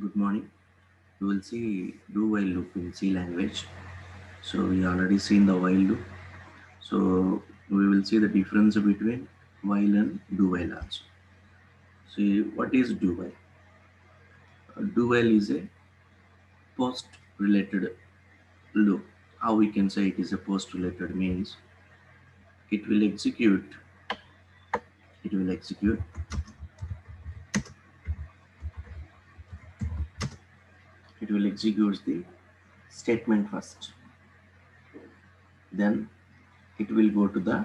Good morning. We will see do while loop in C language. So we already seen the while loop. So we will see the difference between while and do while also. See what is do while? Do while is a post related loop. How we can say it is a post related means it will execute it will execute it will execute the statement first. Then it will go to the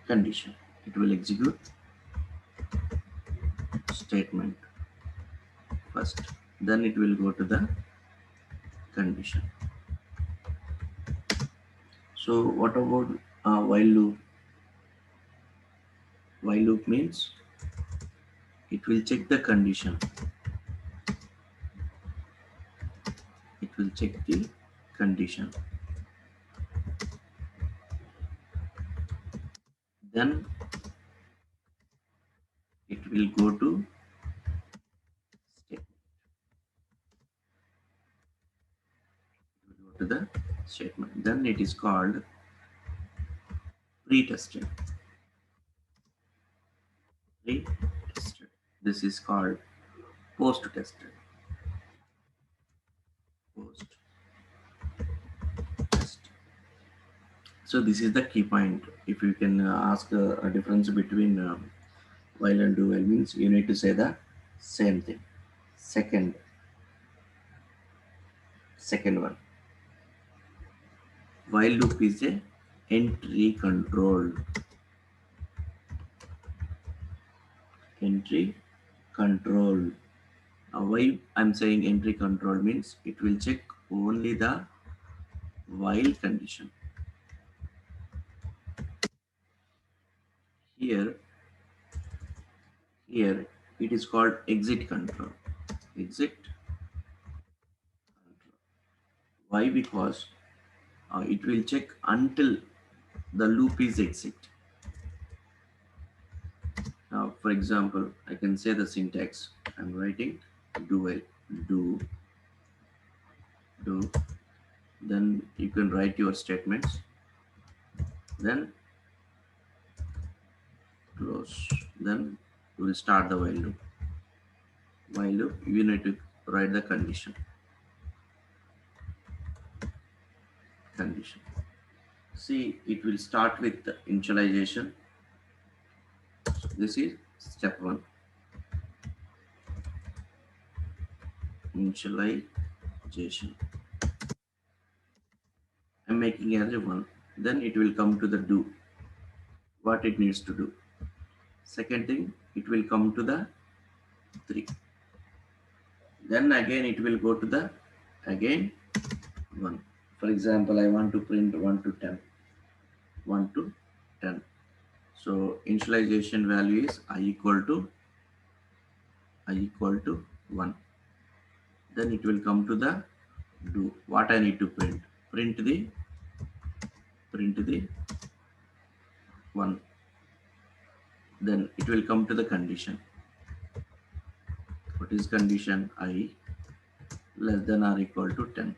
condition. It will execute statement first, then it will go to the condition. So what about while loop? While loop means it will check the condition. It will check the condition, then it will go to step go to the statement, then it is called pre-tested. Pre-tested, this is called post-tested. Post-test. So this is the key point. If you can ask a difference between while and do while, means you need to say the same thing. Second one, while loop is a entry control. Now why I'm saying entry control means it will check only the while condition. Here here it is called exit control. Exit control. Why? Because it will check until the loop is exit. Now for example, I can say the syntax. I'm writing do while, do do, then you can write your statements, then close, then we will start the while loop. You need to write the condition. See, it will start with the initialization. So this is step 1, initialization. I'm making as a 1, then it will come to the do, what it needs to do. Second thing, it will come to the 3, then again it will go to the again 1. For example, I want to print 1 to 10. 1 to 10. So initialization value is I equal to 1. Then it will come to the do, what I need to print. Print the 1. Then it will come to the condition. What is condition? I less than or equal to 10.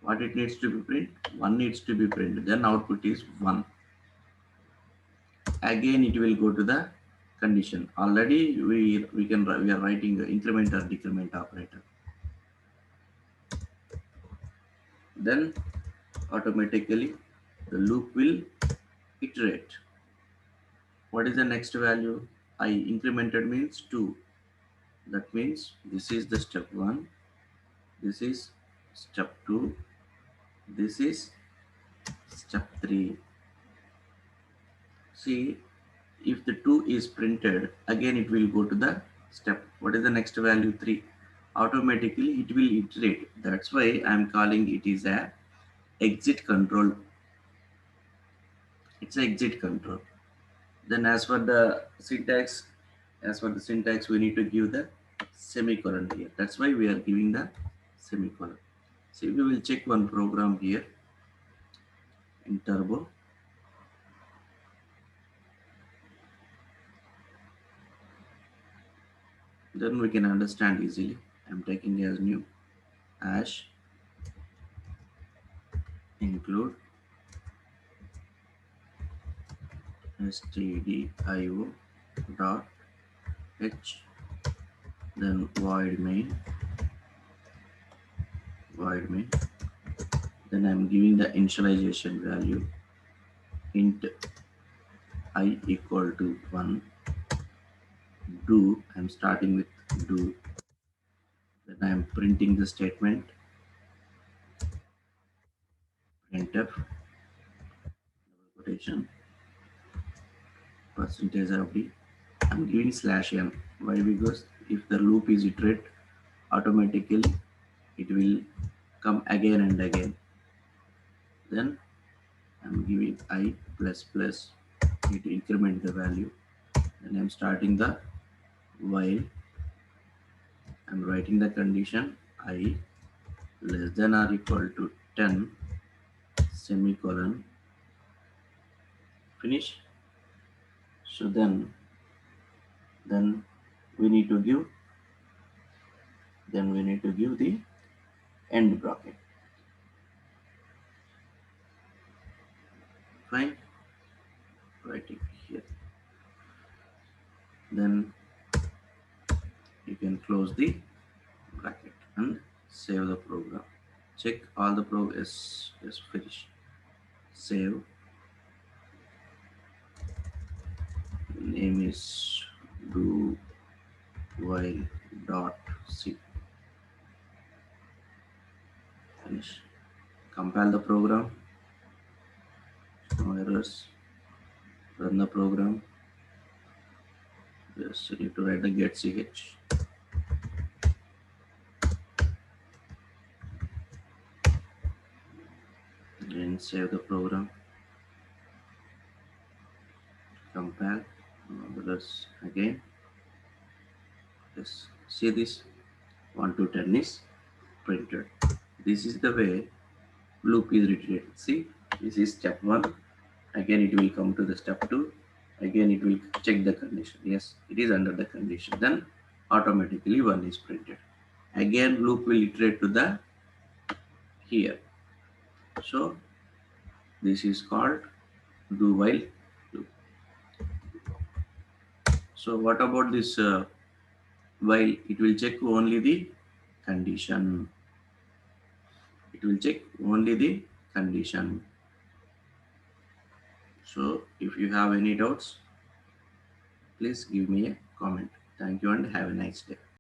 What it needs to be print? 1 needs to be printed. Then output is 1. Again it will go to the condition. Already we are writing the increment or decrement operator. Then automatically the loop will iterate. What is the next value? I incremented means 2. That means this is the step 1, this is step 2, this is step 3. See, if the 2 is printed, again it will go to the step. What is the next value? 3. Automatically it will iterate. That's why I am calling it is a exit control. It's a exit control. Then as for the syntax, we need to give the semicolon here. That's why we are giving the semicolon. See, we will check one program here in Turbo. then we can understand easily. I'm taking as new hash include stdio dot h, then void main, then I'm giving the initialization value int I equal to 1. Do, I'm starting with do, then I'm printing the statement printf quotation percentage of d. I'm giving slash n. Why? Because if the loop is iterate, automatically it will come again and again. Then I'm giving I plus plus, need to increment the value. Then I'm starting the while. I'm writing the condition I less than or equal to 10 semicolon, finish. So then we need to give the end bracket. Fine, writing here. Then you can close the bracket and save the program. Check all the progress is finished. Save. Name is do while dot c. Finish. Compile the program. No errors. Run the program. Yes, you need to write the get ch. And save the program. Compile. Others again. Yes. See this 1 to 10 is printed. This is the way loop is reiterated. See, this is step 1. Again it will come to the step 2. Again it will check the condition. Yes, it is under the condition. Then automatically 1 is printed. Again loop will iterate to the here. So this is called do while loop. So what about this while? It will check only the condition. It will check only the condition. So if you have any doubts, please give me a comment. Thank you and have a nice day.